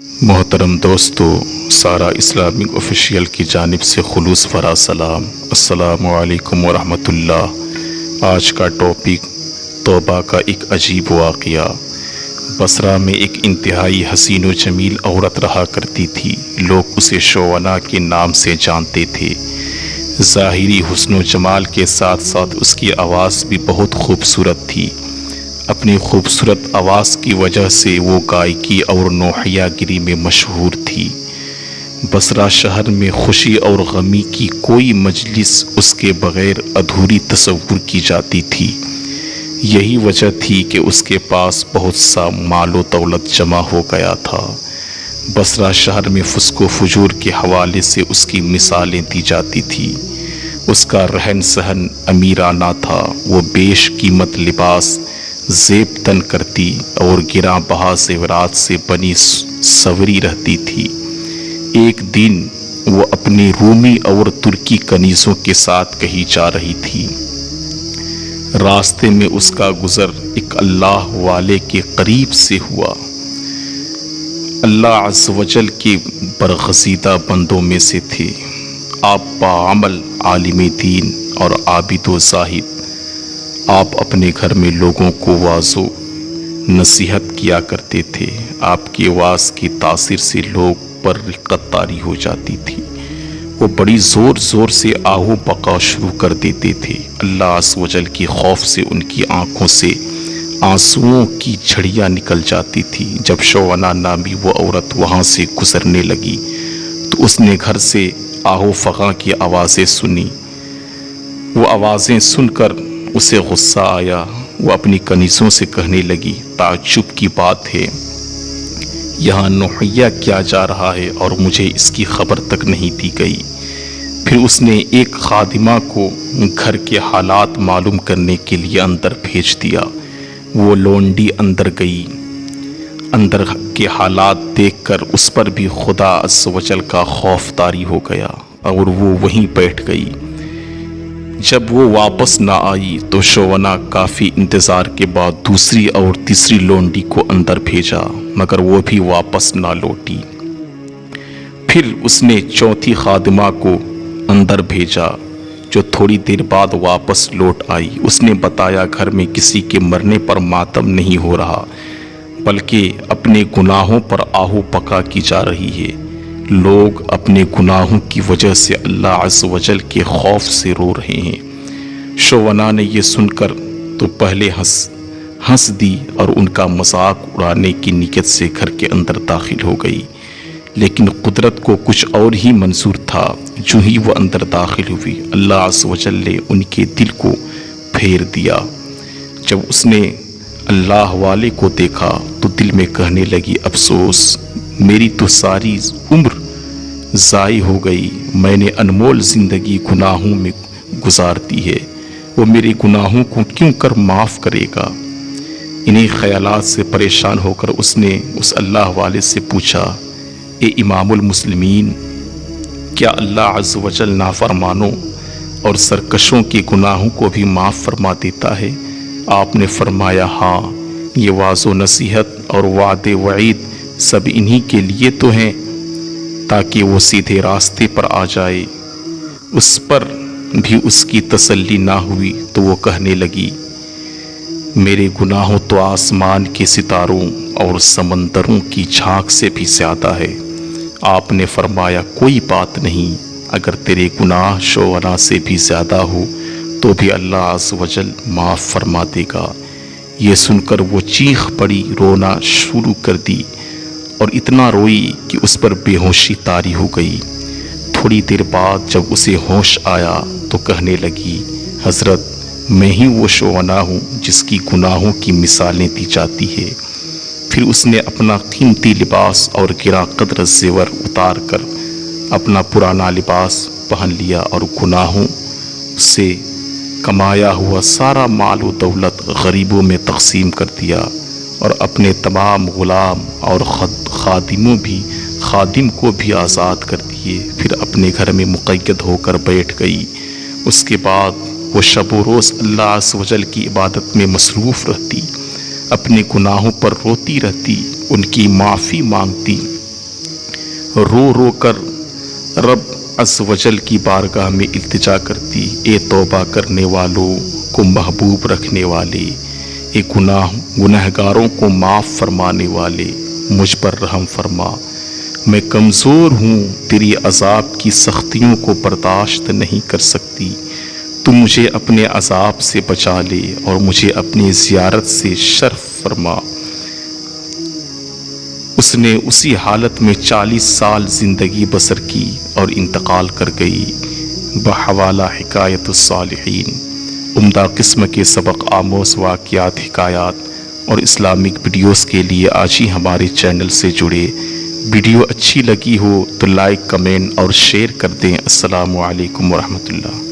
محترم دوستو، سارا اسلامک آفیشیل کی جانب سے خلوص بھرا سلام۔ السلام علیکم ورحمۃ اللہ۔ آج کا ٹاپک توبہ کا ایک عجیب واقعہ۔ بصرہ میں ایک انتہائی حسین و جمیل عورت رہا کرتی تھی۔ لوگ اسے شونا کے نام سے جانتے تھے۔ ظاہری حسن و جمال کے ساتھ ساتھ اس کی آواز بھی بہت خوبصورت تھی۔ اپنی خوبصورت آواز کی وجہ سے وہ گائیکی اور نوحیہ گری میں مشہور تھی۔ بصرہ شہر میں خوشی اور غمی کی کوئی مجلس اس کے بغیر ادھوری تصور کی جاتی تھی۔ یہی وجہ تھی کہ اس کے پاس بہت سا مال و دولت جمع ہو گیا تھا۔ بصرہ شہر میں فسق و فجور کے حوالے سے اس کی مثالیں دی جاتی تھی۔ اس کا رہن سہن امیرانہ تھا۔ وہ بیش قیمت لباس زیب تن کرتی اور گراں بہا زیورات سے بنی سوری رہتی تھی۔ ایک دن وہ اپنی رومی اور ترکی کنیزوں کے ساتھ کہیں جا رہی تھی۔ راستے میں اس کا گزر ایک اللہ والے کے قریب سے ہوا۔ اللہ عز و جل کے برگزیدہ بندوں میں سے تھے۔ آپ باعمل عالم دین اور عابد و زاہد۔ آپ اپنے گھر میں لوگوں کو واعظ و نصیحت کیا کرتے تھے۔ آپ کے واعظ کی تاثیر سے لوگ پر رقت طاری ہو جاتی تھی۔ وہ بڑی زور زور سے آہو بقا شروع کر دیتے تھے۔ اللہ عز و جل کے خوف سے ان کی آنکھوں سے آنسوؤں کی جھڑیاں نکل جاتی تھی۔ جب شونا نامی وہ عورت وہاں سے گزرنے لگی تو اس نے گھر سے آہو فغاں کی آوازیں سنی۔ وہ آوازیں سن کر اسے غصہ آیا۔ وہ اپنی کنیزوں سے کہنے لگی، تعجب کی بات ہے، یہاں نوحیہ کیا جا رہا ہے اور مجھے اس کی خبر تک نہیں دی گئی۔ پھر اس نے ایک خادمہ کو گھر کے حالات معلوم کرنے کے لیے اندر بھیج دیا۔ وہ لونڈی اندر گئی۔ اندر کے حالات دیکھ کر اس پر بھی خدا عز و جل کا خوف طاری ہو گیا اور وہ وہیں بیٹھ گئی۔ جب وہ واپس نہ آئی تو شونا کافی انتظار کے بعد دوسری اور تیسری لونڈی کو اندر بھیجا، مگر وہ بھی واپس نہ لوٹی۔ پھر اس نے چوتھی خادمہ کو اندر بھیجا جو تھوڑی دیر بعد واپس لوٹ آئی۔ اس نے بتایا گھر میں کسی کے مرنے پر ماتم نہیں ہو رہا بلکہ اپنے گناہوں پر آہو بقا کی جا رہی ہے۔ لوگ اپنے گناہوں کی وجہ سے اللہ عز و جل کے خوف سے رو رہے ہیں۔ شونا نے یہ سن کر تو پہلے ہنس دی اور ان کا مذاق اڑانے کی نیت سے گھر کے اندر داخل ہو گئی، لیکن قدرت کو کچھ اور ہی منظور تھا۔ جو ہی وہ اندر داخل ہوئی، اللہ عز و جل نے ان کے دل کو پھیر دیا۔ جب اس نے اللہ والے کو دیکھا تو دل میں کہنے لگی، افسوس، میری تو ساری عمر ضائع ہو گئی۔ میں نے انمول زندگی گناہوں میں گزار دی ہے۔ وہ میرے گناہوں کو کیوں کر معاف کرے گا؟ انہی خیالات سے پریشان ہو کر اس نے اس اللہ والے سے پوچھا، اے امام المسلمین، کیا اللہ عز و جل نافرمانوں اور سرکشوں کے گناہوں کو بھی معاف فرما دیتا ہے؟ آپ نے فرمایا، ہاں، یہ واعظ و نصیحت اور وعد وعید سب انہی کے لیے تو ہیں تاکہ وہ سیدھے راستے پر آ جائے۔ اس پر بھی اس کی تسلی نہ ہوئی تو وہ کہنے لگی، میرے گناہوں تو آسمان کے ستاروں اور سمندروں کی جھانک سے بھی زیادہ ہے۔ آپ نے فرمایا، کوئی بات نہیں، اگر تیرے گناہ شونا سے بھی زیادہ ہو تو بھی اللہ عز و جل معاف فرما دے گا۔ یہ سن کر وہ چیخ پڑی، رونا شروع کر دی اور اتنا روئی کہ اس پر بے ہوشی طاری ہو گئی۔ تھوڑی دیر بعد جب اسے ہوش آیا تو کہنے لگی، حضرت، میں ہی وہ شونا ہوں جس کی گناہوں کی مثالیں دی جاتی ہے۔ پھر اس نے اپنا قیمتی لباس اور گراں قدر زیور اتار کر اپنا پرانا لباس پہن لیا اور گناہوں سے کمایا ہوا سارا مال و دولت غریبوں میں تقسیم کر دیا اور اپنے تمام غلام اور خادم کو بھی آزاد کر دیے۔ پھر اپنے گھر میں مقید ہو کر بیٹھ گئی۔ اس کے بعد وہ شب و روز اللہ عز و جل کی عبادت میں مصروف رہتی، اپنے گناہوں پر روتی رہتی، ان کی معافی مانگتی رو رو کر رب عز وجل کی بارگاہ میں التجا کرتی، اے توبہ کرنے والوں کو محبوب رکھنے والے، اے گناہگاروں کو معاف فرمانے والے، مجھ پر رحم فرما، میں کمزور ہوں، تیری عذاب کی سختیوں کو برداشت نہیں کر سکتی، تو مجھے اپنے عذاب سے بچا لے اور مجھے اپنی زیارت سے شرف فرما۔ اس نے اسی حالت میں 40 سال زندگی بسر کی اور انتقال کر گئی۔ بحوالہ حکایت الصالحین، عمدہ قسم کے سبق آموز واقعات، حکایات اور اسلامک ویڈیوز کے لیے آج ہی ہمارے چینل سے جڑے۔ ویڈیو اچھی لگی ہو تو لائک، کمنٹ اور شیئر کر دیں۔ السلام علیکم ورحمۃ اللہ۔